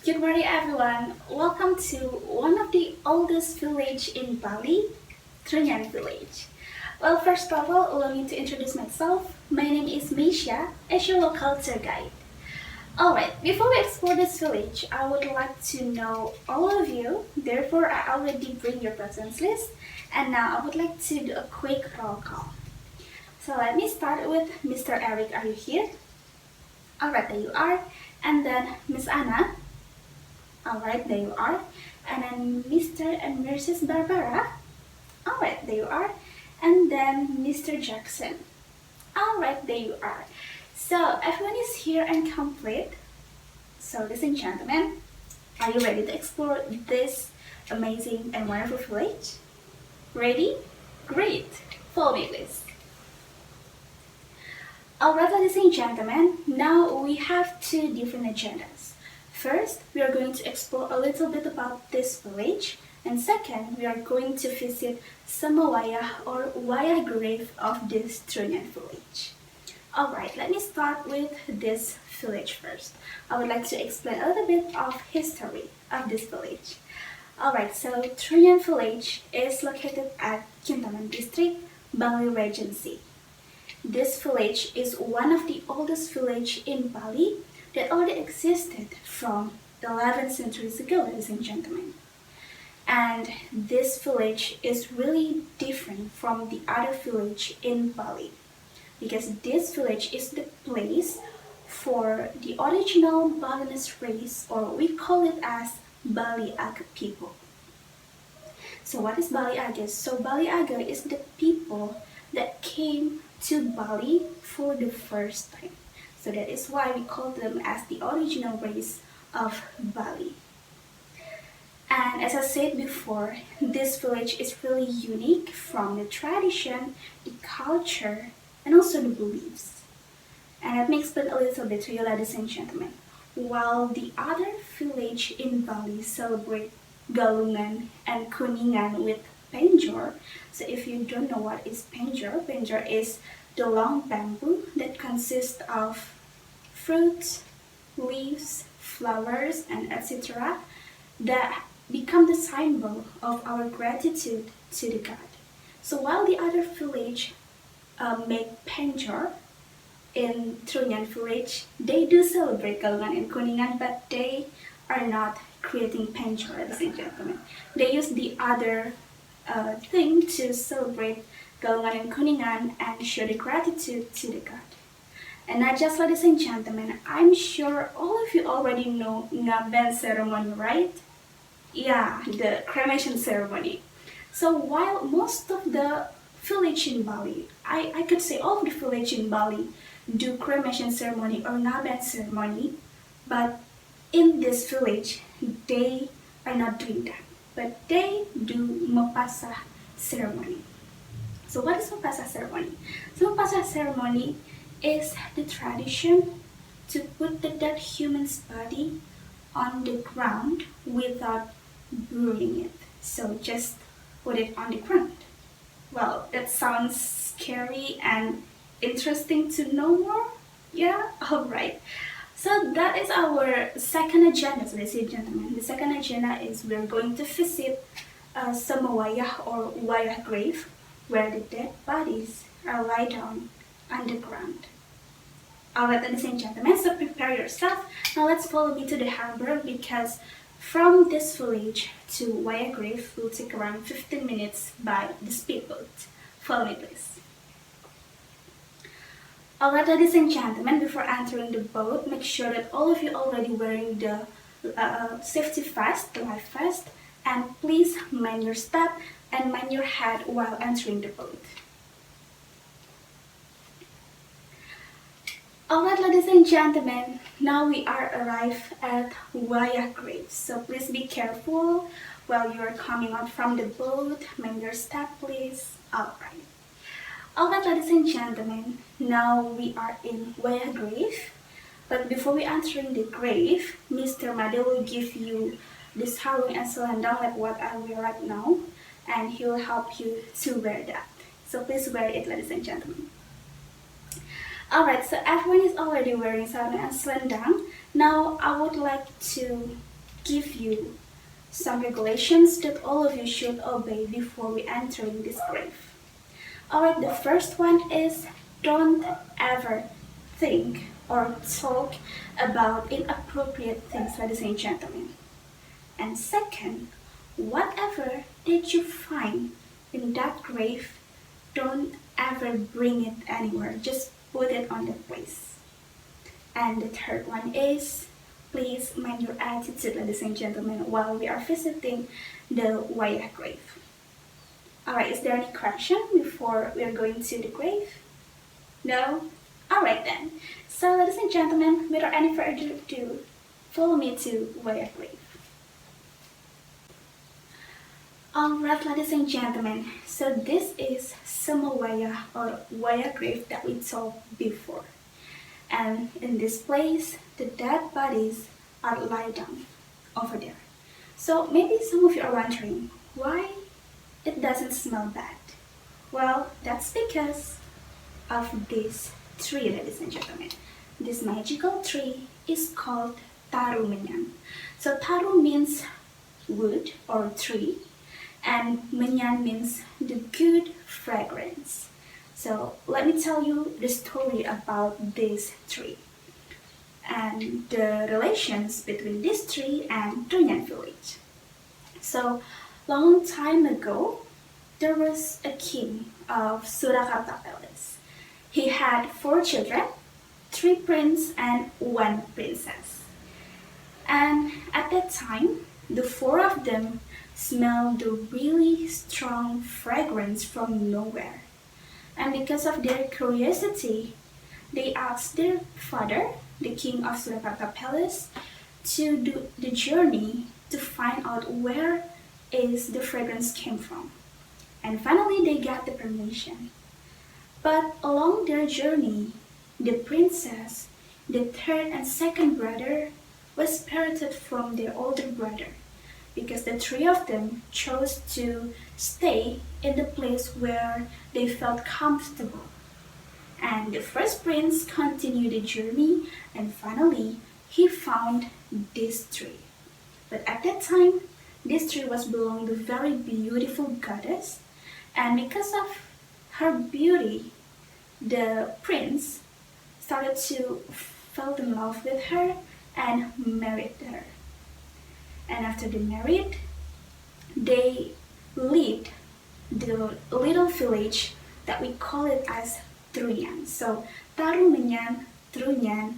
Good morning, everyone. Welcome to one of the oldest village in Bali, Trunyan village. Well, first of all, allow me to introduce myself. My name is Meisha, as your local tour guide. Alright, before we explore this village, I would like to know all of you. Therefore, I already bring your presence list. And now I would like to do a quick roll call. So let me start with Mr. Eric. Are you here? Alright, there you are. And then Miss Anna. Alright, there you are. And then Mr. and Mrs. Barbara. Alright, there you are. And then Mr. Jackson. Alright, there you are. So everyone is here and complete. So ladies and gentlemen, are you ready to explore this amazing and wonderful village? Ready? Great! Follow me please. Alright, ladies and gentlemen, now we have two different agendas. First, we are going to explore a little bit about this village, and second, we are going to visit some wayah or wayah grave of this Trunyan village. Alright, let me start with this village first. I would like to explain a little bit of history of this village. Alright, so Trunyan village is located at Kintaman district, Bali Regency. This village is one of the oldest villages in Bali that already existed from 11 centuries ago, ladies and gentlemen. And this village is really different from the other village in Bali because this village is the place for the original Balinese race, or we call it as Bali Aga people. So what is Bali Aga? So Bali Aga is the people that came to Bali for the first time. So that is why we call them as the original race of Bali. And as I said before, this village is really unique from the tradition, the culture, and also the beliefs. And let me explain a little bit to you, ladies and gentlemen. While the other village in Bali celebrate Galungan and Kuningan with penjor. So if you don't know what is penjor, penjor is the long bamboo that consists of fruits, leaves, flowers, and etc. that become the symbol of our gratitude to the god. So while the other village make penjor, in Trunyan village, they do celebrate Galungan and Kuningan, but they are not creating penjor, ladies and gentlemen. They use the other thing to celebrate Galungan and Kuningan and show the gratitude to the god. And not just ladies and gentlemen, I'm sure all of you already know Ngaben ceremony, right? Yeah, the cremation ceremony. So while most of the village in Bali, I could say all of the village in Bali do cremation ceremony or Ngaben ceremony, but in this village, they are not doing that. But they do Mapasa ceremony. So what is Mapasa ceremony? So Mapasa ceremony is the tradition to put the dead human's body on the ground without burying it. So just put it on the ground. Well, that sounds scary and interesting to know more. Yeah, alright. So that is our second agenda, ladies and gentlemen. The second agenda is we're going to visit some wayah or wayah grave where the dead bodies are laid down underground. Alright, ladies and gentlemen, so prepare yourself. Now let's follow me to the harbor because from this village to Wayah Grave will take around 15 minutes by the speedboat. Follow me please. Alright, ladies and gentlemen, before entering the boat, make sure that all of you are already wearing the safety vest, the life vest, and please mind your step and mind your head while entering the boat. Alright, ladies and gentlemen, now we are arrived at Wayah Grave. So please be careful while you are coming out from the boat. Mind your step, please. Alright. Alright, ladies and gentlemen, now we are in Wayah Grave. But before we entering the grave, Mr. Made will give you this sarung and selendang like what I wear right now, and he will help you to wear that. So please wear it, ladies and gentlemen. Alright, so everyone is already wearing sarung and selendang. Now I would like to give you some regulations that all of you should obey before we enter in this grave. Alright, the first one is don't ever think or talk about inappropriate things, ladies and gentlemen. And second, whatever that you find in that grave, don't ever bring it anywhere. Just put it on the place. And the third one is, please mind your attitude, ladies and gentlemen, while we are visiting the Wayah grave. Alright, is there any question before we are going to the grave? No? Alright then. So ladies and gentlemen, without any further ado, follow me to Wayah grave. Alright, ladies and gentlemen, so this is Wayah or Wayah grave that we saw before. And in this place, the dead bodies are lying down over there. So maybe some of you are wondering, why it doesn't smell bad? Well, that's because of this tree, ladies and gentlemen. This magical tree is called Tarumenyan. So Taru means wood or tree, and Menyan means the good fragrance. So let me tell you the story about this tree and the relations between this tree and Trunyan village. So long time ago, there was a king of Surakarta Palace. He had 4 children, 3 princes and 1 princess. And at that time, the 4 of them smelled a really strong fragrance from nowhere. And because of their curiosity, they asked their father, the king of Surakarta Palace, to do the journey to find out where is the fragrance came from. And finally they got the permission. But along their journey, the princess, the third and second brother, was separated from their older brother, because the 3 of them chose to stay in the place where they felt comfortable. And the first prince continued the journey, and finally he found this tree. But at that time, this tree was belonged to a very beautiful goddess, and because of her beauty, the prince started to fall in love with her and married her. And after they married, they lived the little village that we call it as Trunyan. So Tarumenyan, Trunyan,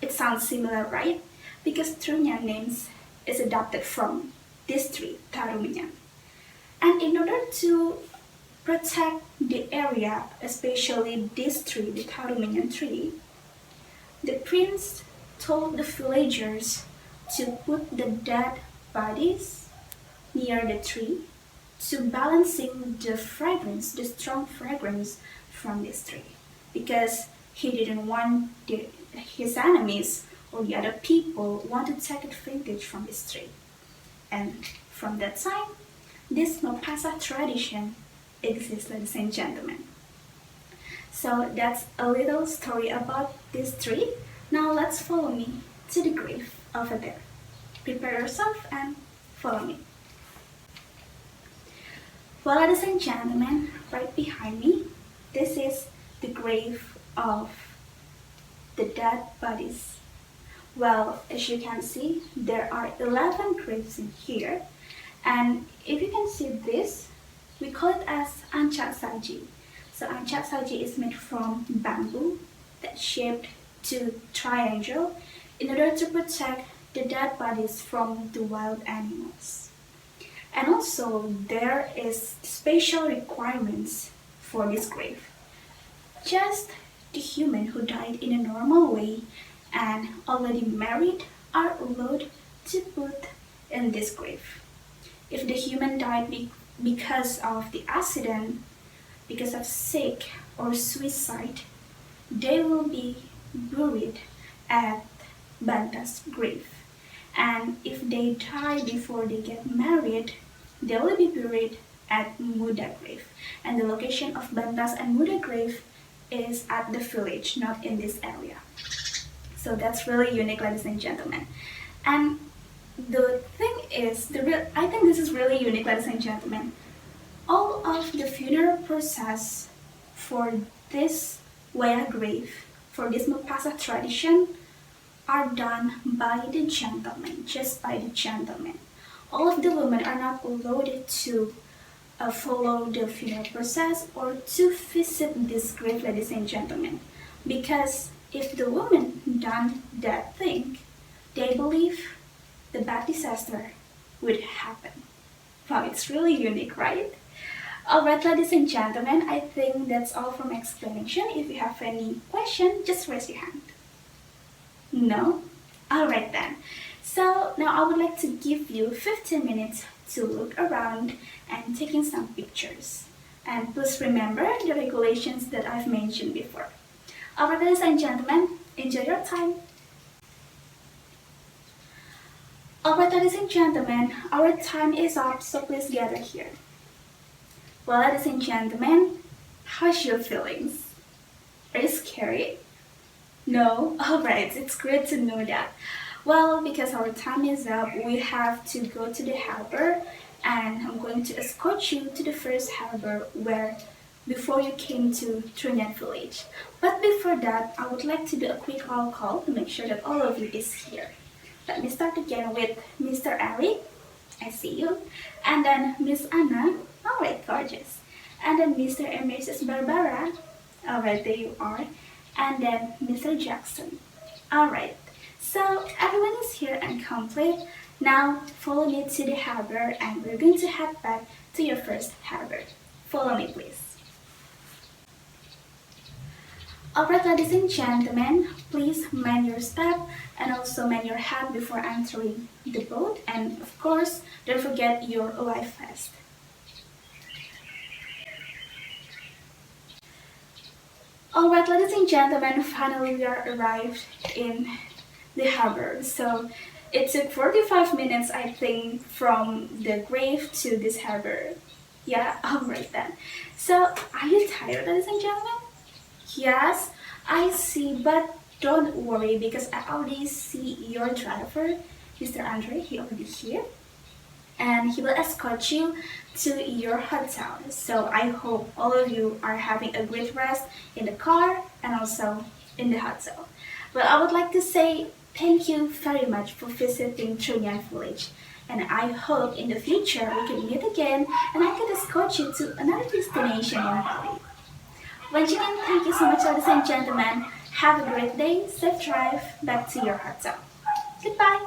it sounds similar, right? Because Trunyan names is adopted from this tree, Tarumenyan. And in order to protect the area, especially this tree, the Tarumenyan tree, the prince told the villagers to put the dead bodies near the tree to balancing the fragrance, the strong fragrance from this tree, because he didn't want his enemies or the other people want to take advantage from this tree. And from that time, this Mapasa tradition exists, ladies and gentlemen. So that's a little story about this tree. Now let's follow me to the grave over there. Prepare yourself and follow me. Well, ladies and gentlemen, right behind me, this is the grave of the dead bodies. Well, as you can see, there are 11 graves in here, and if you can see this, we call it as ancak saji. So ancak saji is made from bamboo that's shaped to triangle in order to protect the dead bodies from the wild animals. And also there is special requirements for this grave. Just the human who died in a normal way and already married are allowed to put in this grave. If the human died because of the accident, because of sick or suicide, they will be buried at Banta's grave. And if they die before they get married, they will be buried at Muda grave. And the location of Bantas and Muda grave is at the village, not in this area. So that's really unique, ladies and gentlemen. And the thing is, I think this is really unique, ladies and gentlemen. All of the funeral process for this Waya grave, for this Mapasa tradition, are done by the gentlemen, just by the gentlemen. All of the women are not allowed to follow the funeral process or to visit this grave, ladies and gentlemen, because if the woman done that thing, they believe the bad disaster would happen. Wow, it's really unique, right? Alright, ladies and gentlemen, I think that's all from my explanation. If you have any question, just raise your hand. No? Alright then. So now I would like to give you 15 minutes to look around and taking some pictures. And please remember the regulations that I've mentioned before. Alright, ladies and gentlemen, enjoy your time. Alright, ladies and gentlemen, our time is up, so please gather here. Well, ladies and gentlemen, how's your feelings? Are you scared? No? Alright, it's great to know that. Well, because our time is up, we have to go to the harbor, and I'm going to escort you to the first harbor where before you came to Trunyan village. But before that, I would like to do a quick roll call to make sure that all of you is here. Let me start again with Mr. Eric. I see you. And then Miss Anna. Alright, gorgeous. And then Mr. and Mrs. Barbara. Alright, there you are. And then Mr. Jackson. Alright, so everyone is here and complete. Now follow me to the harbor and we're going to head back to your first harbor. Follow me, please. Alright, ladies and gentlemen, please mind your step and also mind your hat before entering the boat, and of course, don't forget your life vest. Alright, ladies and gentlemen, finally we are arrived in the harbor. So it took 45 minutes, I think, from the grave to this harbor. Yeah, alright then. So, are you tired, ladies and gentlemen? Yes, I see, but don't worry because I already see your driver, Mr. Andre, he already here. And he will escort you to your hotel. So I hope all of you are having a great rest in the car and also in the hotel. Well, I would like to say thank you very much for visiting Trunyan village. And I hope in the future we can meet again and I can escort you to another destination in Bali. Once again, thank you so much, ladies and gentlemen. Have a great day, safe drive back to your hotel. Goodbye.